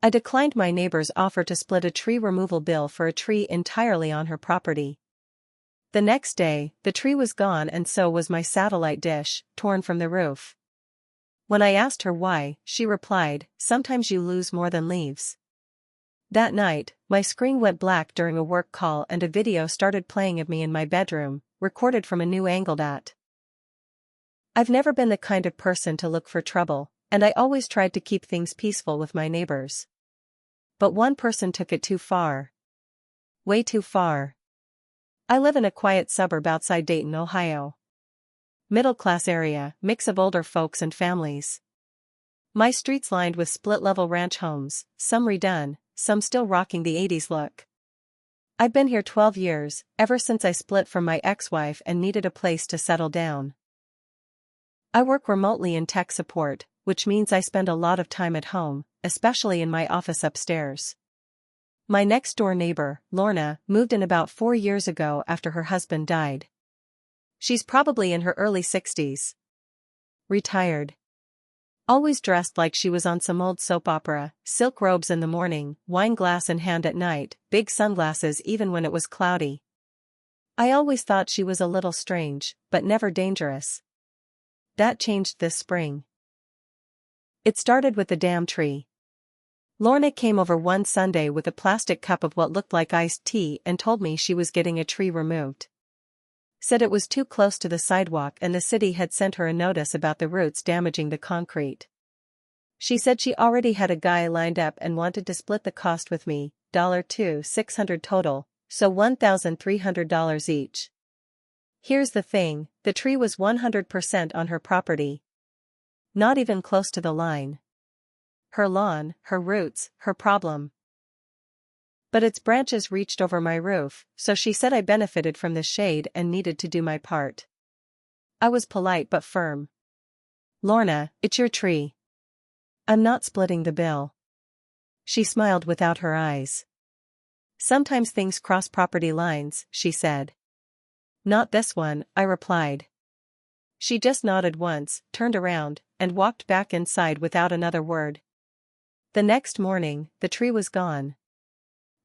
I declined my neighbor's offer to split a tree removal bill for a tree entirely on her property. The next day, the tree was gone and so was my satellite dish, torn from the roof. When I asked her why, she replied, "Sometimes you lose more than leaves." That night, my screen went black during a work call and a video started playing of me in my bedroom, recorded from a new angle that. I've never been the kind of person to look for trouble, and I always tried to keep things peaceful with my neighbors. But one person took it too far. Way too far. I live in a quiet suburb outside Dayton, Ohio. Middle-class area, mix of older folks and families. My street's lined with split-level ranch homes, some redone, some still rocking the 80s look. I've been here 12 years, ever since I split from my ex-wife and needed a place to settle down. I work remotely in tech support, which means I spend a lot of time at home, especially in my office upstairs. My next-door neighbor, Lorna, moved in about 4 years ago after her husband died. She's probably in her early 60s. Retired. Always dressed like she was on some old soap opera, silk robes in the morning, wine glass in hand at night, big sunglasses even when it was cloudy. I always thought she was a little strange, but never dangerous. That changed this spring. It started with the damn tree. Lorna came over one Sunday with a plastic cup of what looked like iced tea and told me she was getting a tree removed. Said it was too close to the sidewalk and the city had sent her a notice about the roots damaging the concrete. She said she already had a guy lined up and wanted to split the cost with me, $2,600 total, so $1,300 each. Here's the thing, the tree was 100% on her property. Not even close to the line. Her lawn, her roots, her problem. But its branches reached over my roof, so she said I benefited from the shade and needed to do my part. I was polite but firm. "Lorna, it's your tree. I'm not splitting the bill." She smiled without her eyes. "Sometimes things cross property lines," she said. "Not this one," I replied. She just nodded once, turned around, and walked back inside without another word. The next morning, the tree was gone.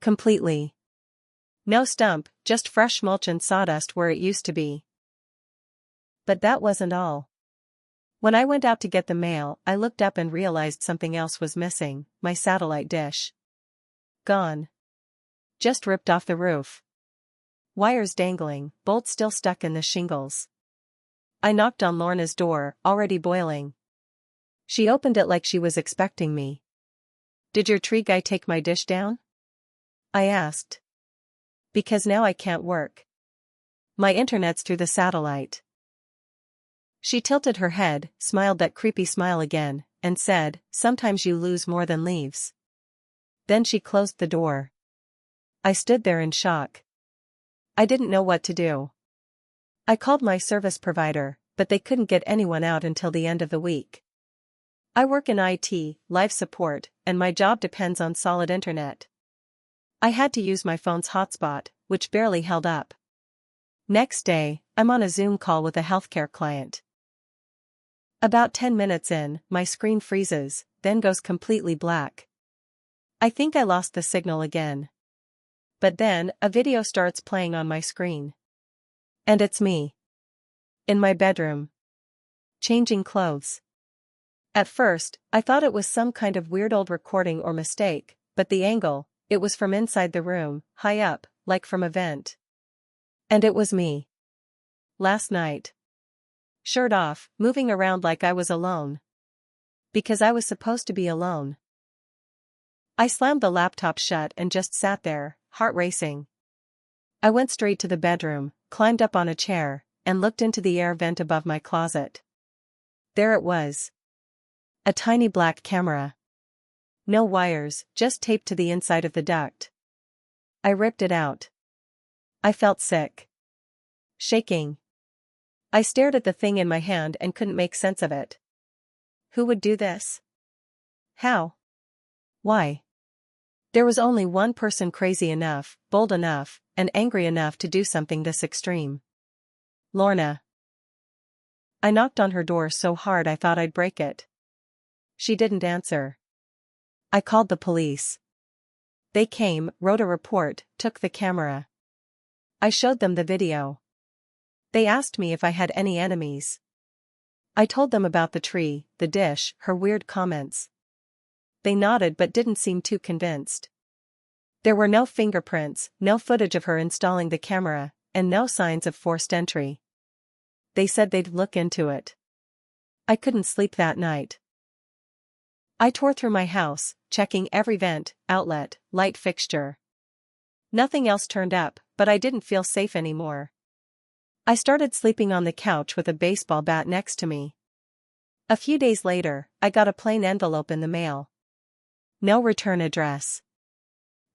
Completely. No stump, just fresh mulch and sawdust where it used to be. But that wasn't all. When I went out to get the mail, I looked up and realized something else was missing, my satellite dish. Gone. Just ripped off the roof. Wires dangling, bolts still stuck in the shingles. I knocked on Lorna's door, already boiling. She opened it like she was expecting me. "Did your tree guy take my dish down?" I asked. "Because now I can't work. My internet's through the satellite." She tilted her head, smiled that creepy smile again, and said, "Sometimes you lose more than leaves." Then she closed the door. I stood there in shock. I didn't know what to do. I called my service provider, but they couldn't get anyone out until the end of the week. I work in IT, life support, and my job depends on solid internet. I had to use my phone's hotspot, which barely held up. Next day, I'm on a Zoom call with a healthcare client. About 10 minutes in, my screen freezes, then goes completely black. I think I lost the signal again. But then, a video starts playing on my screen. And it's me. In my bedroom. Changing clothes. At first, I thought it was some kind of weird old recording or mistake, but the angle, it was from inside the room, high up, like from a vent. And it was me. Last night. Shirt off, moving around like I was alone. Because I was supposed to be alone. I slammed the laptop shut and just sat there, heart racing. I went straight to the bedroom, climbed up on a chair, and looked into the air vent above my closet. There it was. A tiny black camera. No wires, just taped to the inside of the duct. I ripped it out. I felt sick. Shaking. I stared at the thing in my hand and couldn't make sense of it. Who would do this? How? Why? There was only one person crazy enough, bold enough, and angry enough to do something this extreme. Lorna. I knocked on her door so hard I thought I'd break it. She didn't answer. I called the police. They came, wrote a report, took the camera. I showed them the video. They asked me if I had any enemies. I told them about the tree, the dish, her weird comments. They nodded but didn't seem too convinced. There were no fingerprints, no footage of her installing the camera, and no signs of forced entry. They said they'd look into it. I couldn't sleep that night. I tore through my house, checking every vent, outlet, light fixture. Nothing else turned up, but I didn't feel safe anymore. I started sleeping on the couch with a baseball bat next to me. A few days later, I got a plain envelope in the mail. No return address.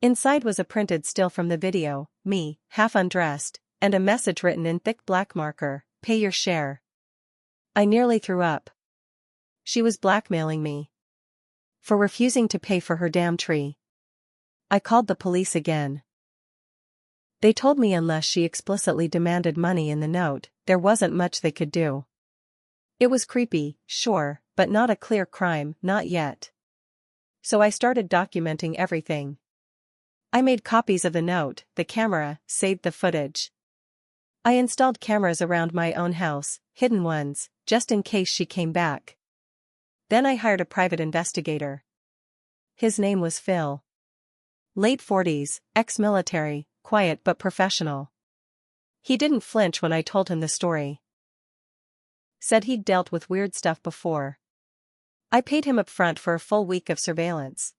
Inside was a printed still from the video, me, half undressed, and a message written in thick black marker, "Pay your share." I nearly threw up. She was blackmailing me for refusing to pay for her damn tree. I called the police again. They told me unless she explicitly demanded money in the note, there wasn't much they could do. It was creepy, sure, but not a clear crime, not yet. So I started documenting everything. I made copies of the note, the camera, saved the footage. I installed cameras around my own house, hidden ones, just in case she came back. Then I hired a private investigator. His name was Phil. Late 40s, ex-military, quiet but professional. He didn't flinch when I told him the story. Said he'd dealt with weird stuff before. I paid him up front for a full week of surveillance.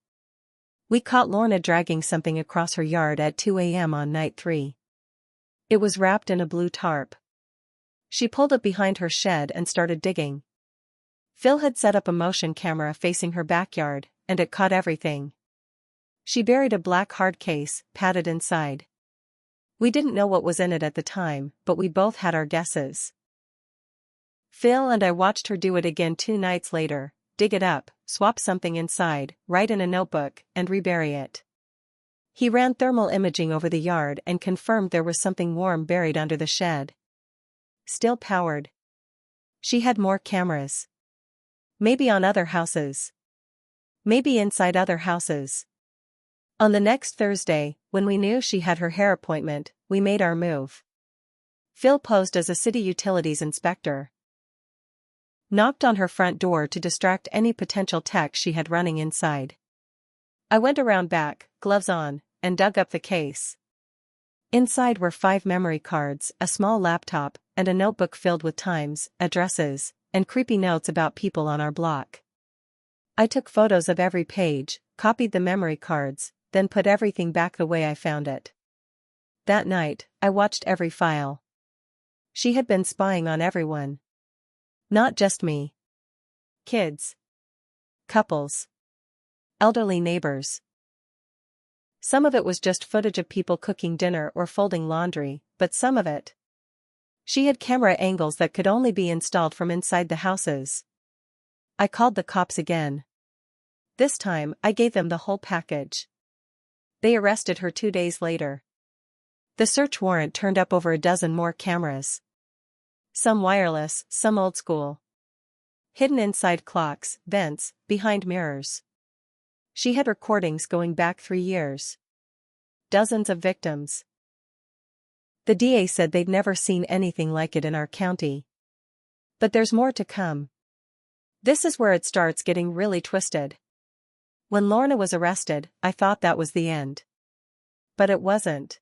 We caught Lorna dragging something across her yard at 2 a.m. on night 3. It was wrapped in a blue tarp. She pulled it behind her shed and started digging. Phil had set up a motion camera facing her backyard, and it caught everything. She buried a black hard case, padded inside. We didn't know what was in it at the time, but we both had our guesses. Phil and I watched her do it again 2 nights later, dig it up, swap something inside, write in a notebook, and rebury it. He ran thermal imaging over the yard and confirmed there was something warm buried under the shed. Still powered. She had more cameras. Maybe on other houses. Maybe inside other houses. On the next Thursday, when we knew she had her hair appointment, we made our move. Phil posed as a city utilities inspector. Knocked on her front door to distract any potential tech she had running inside. I went around back, gloves on, and dug up the case. Inside were 5 memory cards, a small laptop, and a notebook filled with times, addresses, and creepy notes about people on our block. I took photos of every page, copied the memory cards, then put everything back the way I found it. That night, I watched every file. She had been spying on everyone. Not just me. Kids. Couples. Elderly neighbors. Some of it was just footage of people cooking dinner or folding laundry, but some of it. She had camera angles that could only be installed from inside the houses. I called the cops again. This time, I gave them the whole package. They arrested her 2 days later. The search warrant turned up over a dozen more cameras. Some wireless, some old school. Hidden inside clocks, vents, behind mirrors. She had recordings going back 3 years. Dozens of victims. The DA said they'd never seen anything like it in our county. But there's more to come. This is where it starts getting really twisted. When Lorna was arrested, I thought that was the end. But it wasn't.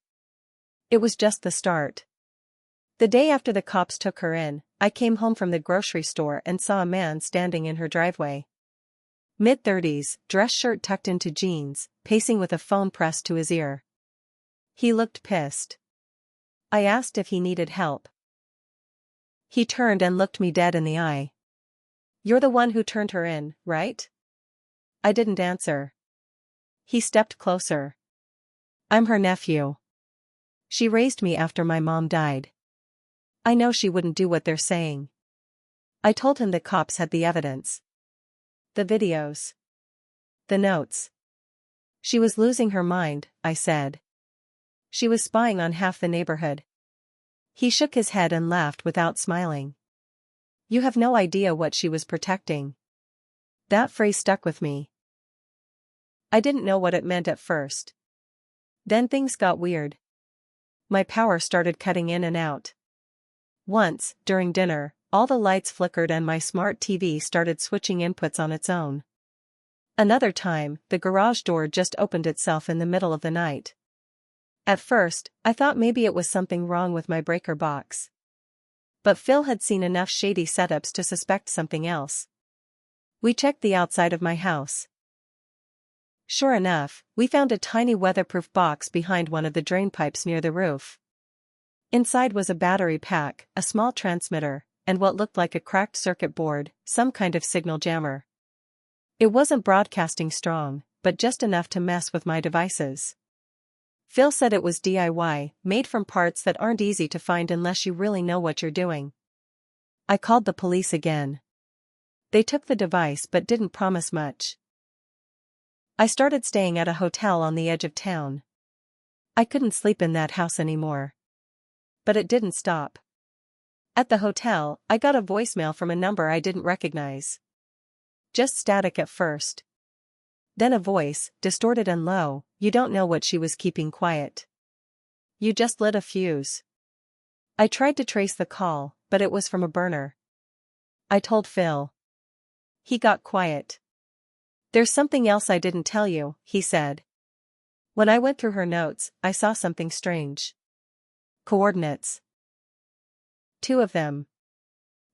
It was just the start. The day after the cops took her in, I came home from the grocery store and saw a man standing in her driveway. Mid-30s, dress shirt tucked into jeans, pacing with a phone pressed to his ear. He looked pissed. I asked if he needed help. He turned and looked me dead in the eye. "You're the one who turned her in, right?" I didn't answer. He stepped closer. "I'm her nephew. She raised me after my mom died. I know she wouldn't do what they're saying." I told him the cops had the evidence. The videos. The notes. She was losing her mind, I said. She was spying on half the neighborhood. He shook his head and laughed without smiling. "You have no idea what she was protecting." That phrase stuck with me. I didn't know what it meant at first. Then things got weird. My power started cutting in and out. Once, during dinner, all the lights flickered and my smart TV started switching inputs on its own. Another time, the garage door just opened itself in the middle of the night. At first, I thought maybe it was something wrong with my breaker box. But Phil had seen enough shady setups to suspect something else. We checked the outside of my house. Sure enough, we found a tiny weatherproof box behind one of the drain pipes near the roof. Inside was a battery pack, a small transmitter, and what looked like a cracked circuit board, some kind of signal jammer. It wasn't broadcasting strong, but just enough to mess with my devices. Phil said it was DIY, made from parts that aren't easy to find unless you really know what you're doing. I called the police again. They took the device but didn't promise much. I started staying at a hotel on the edge of town. I couldn't sleep in that house anymore. But it didn't stop. At the hotel, I got a voicemail from a number I didn't recognize. Just static at first. Then a voice, distorted and low, "You don't know what she was keeping quiet. You just lit a fuse." I tried to trace the call, but it was from a burner. I told Phil. He got quiet. "There's something else I didn't tell you," he said. When I went through her notes, I saw something strange. Coordinates. 2 of them.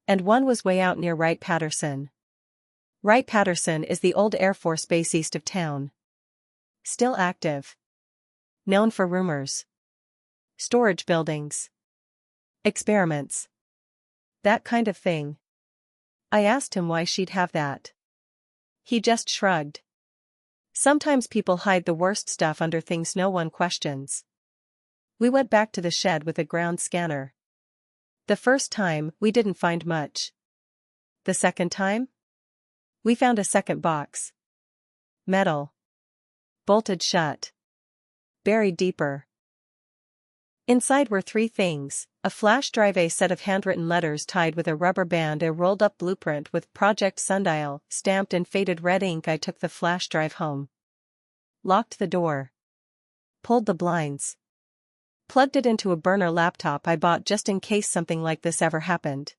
And one was way out near Wright-Patterson. Wright-Patterson is the old Air Force base east of town. Still active. Known for rumors. Storage buildings. Experiments. That kind of thing. I asked him why she'd have that. He just shrugged. Sometimes people hide the worst stuff under things no one questions. We went back to the shed with a ground scanner. The first time, we didn't find much. The second time? We found a second box. Metal. Bolted shut. Buried deeper. Inside were 3 things: a flash drive, a set of handwritten letters tied with a rubber band, a rolled-up blueprint with Project Sundial stamped in faded red ink. I took the flash drive home. Locked the door. Pulled the blinds. Plugged it into a burner laptop I bought just in case something like this ever happened.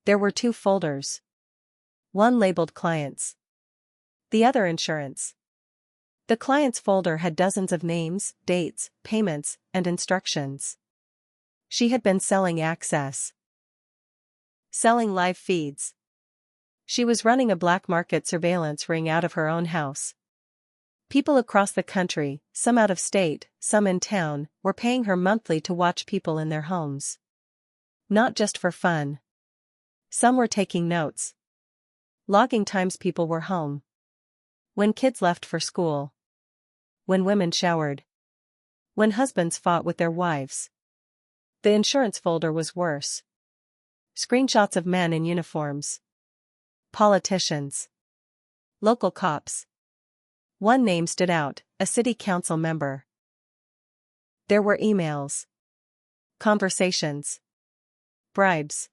There were 2 folders. One labeled Clients. The other Insurance. The Clients folder had dozens of names, dates, payments, and instructions. She had been selling access. Selling live feeds. She was running a black market surveillance ring out of her own house. People across the country, some out of state, some in town, were paying her monthly to watch people in their homes. Not just for fun. Some were taking notes. Logging times people were home. When kids left for school. When women showered. When husbands fought with their wives. The insurance folder was worse. Screenshots of men in uniforms. Politicians. Local cops. One name stood out, a city council member. There were emails. Conversations. Bribes.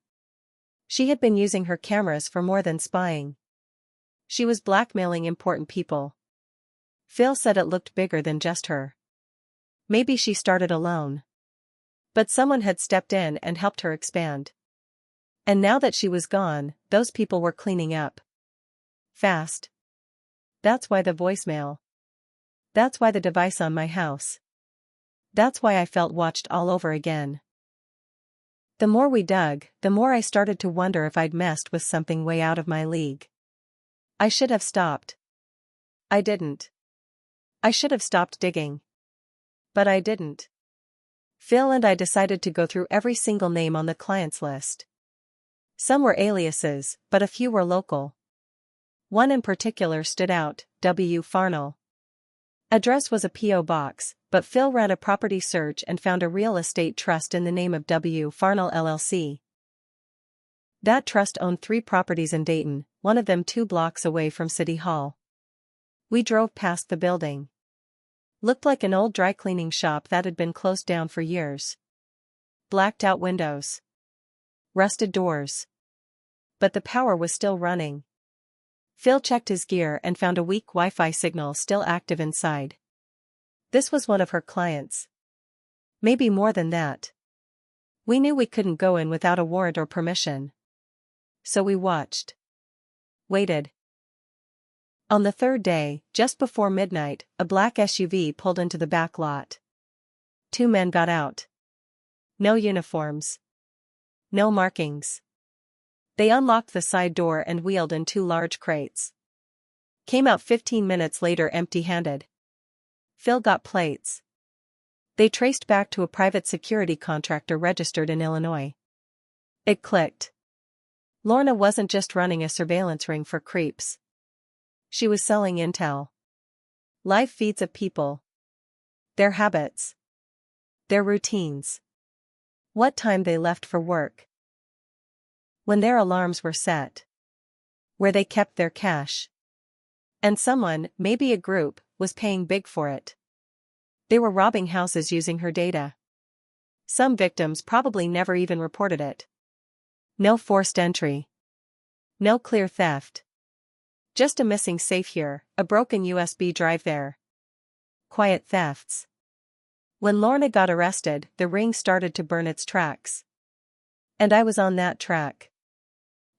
She had been using her cameras for more than spying. She was blackmailing important people. Phil said it looked bigger than just her. Maybe she started alone. But someone had stepped in and helped her expand. And now that she was gone, those people were cleaning up. Fast. That's why the voicemail. That's why the device on my house. That's why I felt watched all over again. The more we dug, the more I started to wonder if I'd messed with something way out of my league. I should have stopped. I didn't. I should have stopped digging. But I didn't. Phil and I decided to go through every single name on the clients list. Some were aliases, but a few were local. One in particular stood out, W. Farnell. Address was a P.O. box, but Phil ran a property search and found a real estate trust in the name of W. Farnell LLC. That trust owned 3 properties in Dayton, one of them 2 blocks away from City Hall. We drove past the building. Looked like an old dry cleaning shop that had been closed down for years. Blacked out windows. Rusted doors. But the power was still running. Phil checked his gear and found a weak Wi-Fi signal still active inside. This was one of her clients. Maybe more than that. We knew we couldn't go in without a warrant or permission. So we watched. Waited. On the third day, just before midnight, a black SUV pulled into the back lot. 2 men got out. No uniforms. No markings. They unlocked the side door and wheeled in 2 large crates. Came out 15 minutes later empty-handed. Phil got plates. They traced back to a private security contractor registered in Illinois. It clicked. Lorna wasn't just running a surveillance ring for creeps. She was selling intel. Live feeds of people. Their habits. Their routines. What time they left for work. When their alarms were set. Where they kept their cash. And someone, maybe a group, was paying big for it. They were robbing houses using her data. Some victims probably never even reported it. No forced entry. No clear theft. Just a missing safe here, a broken USB drive there. Quiet thefts. When Lorna got arrested, the ring started to burn its tracks. And I was on that track.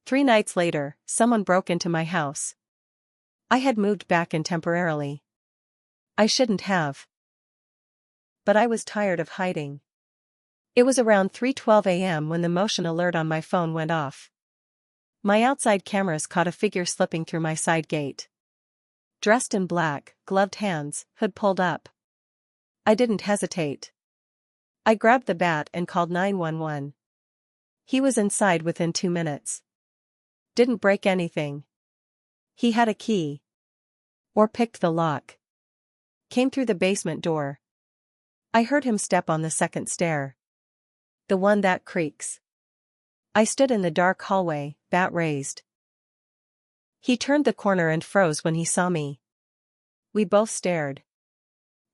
3 nights later, someone broke into my house. I had moved back in temporarily. I shouldn't have. But I was tired of hiding. It was around 3:12 a.m. when the motion alert on my phone went off. My outside cameras caught a figure slipping through my side gate. Dressed in black, gloved hands, hood pulled up. I didn't hesitate. I grabbed the bat and called 911. He was inside within 2 minutes. Didn't break anything. He had a key. Or picked the lock. Came through the basement door. I heard him step on the second stair. The one that creaks. I stood in the dark hallway, bat raised. He turned the corner and froze when he saw me. We both stared.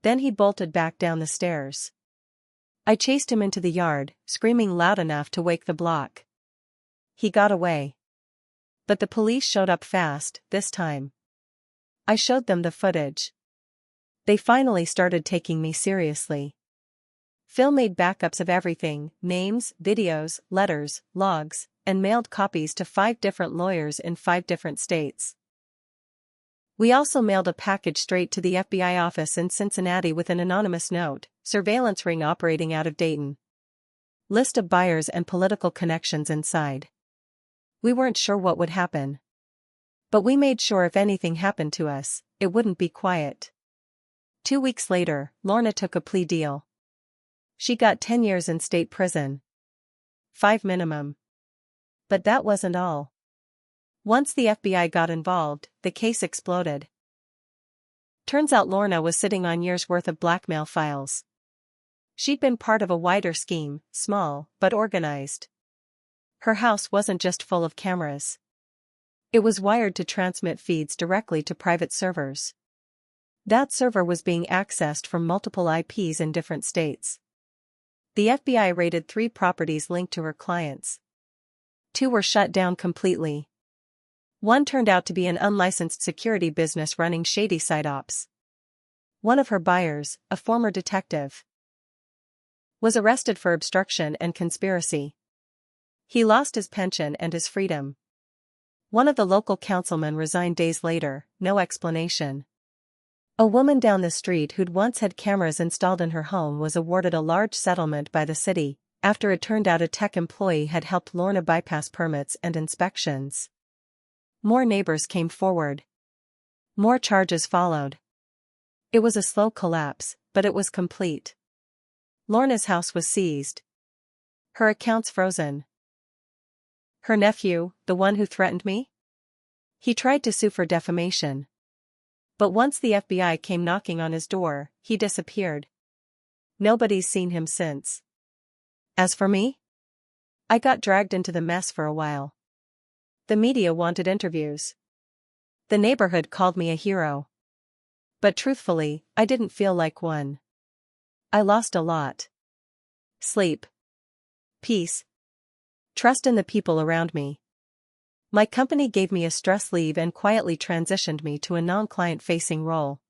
Then he bolted back down the stairs. I chased him into the yard, screaming loud enough to wake the block. He got away. But the police showed up fast, this time. I showed them the footage. They finally started taking me seriously. Phil made backups of everything, names, videos, letters, logs, and mailed copies to 5 different lawyers in 5 different states. We also mailed a package straight to the FBI office in Cincinnati with an anonymous note, surveillance ring operating out of Dayton. List of buyers and political connections inside. We weren't sure what would happen. But we made sure if anything happened to us, it wouldn't be quiet. 2 weeks later, Lorna took a plea deal. She got 10 years in state prison. 5 minimum. But that wasn't all. Once the FBI got involved, the case exploded. Turns out Lorna was sitting on years' worth of blackmail files. She'd been part of a wider scheme, small, but organized. Her house wasn't just full of cameras. It was wired to transmit feeds directly to private servers. That server was being accessed from multiple IPs in different states. The FBI raided 3 properties linked to her clients. 2 were shut down completely. 1 turned out to be an unlicensed security business running shady side ops. One of her buyers, a former detective, was arrested for obstruction and conspiracy. He lost his pension and his freedom. One of the local councilmen resigned days later, no explanation. A woman down the street who'd once had cameras installed in her home was awarded a large settlement by the city, after it turned out a tech employee had helped Lorna bypass permits and inspections. More neighbors came forward. More charges followed. It was a slow collapse, but it was complete. Lorna's house was seized. Her accounts frozen. Her nephew, the one who threatened me? He tried to sue for defamation. But once the FBI came knocking on his door, he disappeared. Nobody's seen him since. As for me? I got dragged into the mess for a while. The media wanted interviews. The neighborhood called me a hero. But truthfully, I didn't feel like one. I lost a lot. Sleep. Peace. Trust in the people around me. My company gave me a stress leave and quietly transitioned me to a non-client-facing role.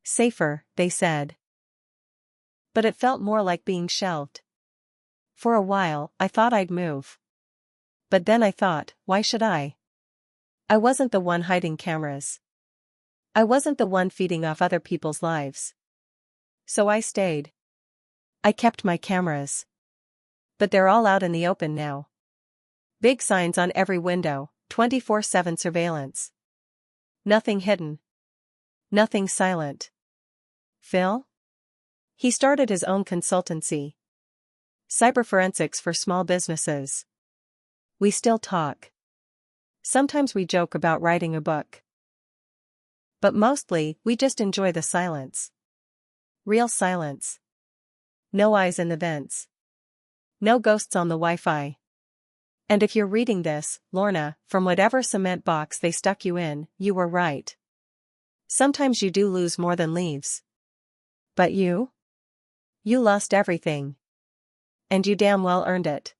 Safer, they said. But it felt more like being shelved. For a while, I thought I'd move. But then I thought, why should I? I wasn't the one hiding cameras. I wasn't the one feeding off other people's lives. So I stayed. I kept my cameras. But they're all out in the open now. Big signs on every window, 24/7 surveillance. Nothing hidden. Nothing silent. Phil? He started his own consultancy. Cyberforensics for small businesses. We still talk. Sometimes we joke about writing a book. But mostly, we just enjoy the silence. Real silence. No eyes in the vents. No ghosts on the Wi-Fi. And if you're reading this, Lorna, from whatever cement box they stuck you in, you were right. Sometimes you do lose more than leaves. But you? You lost everything. And you damn well earned it.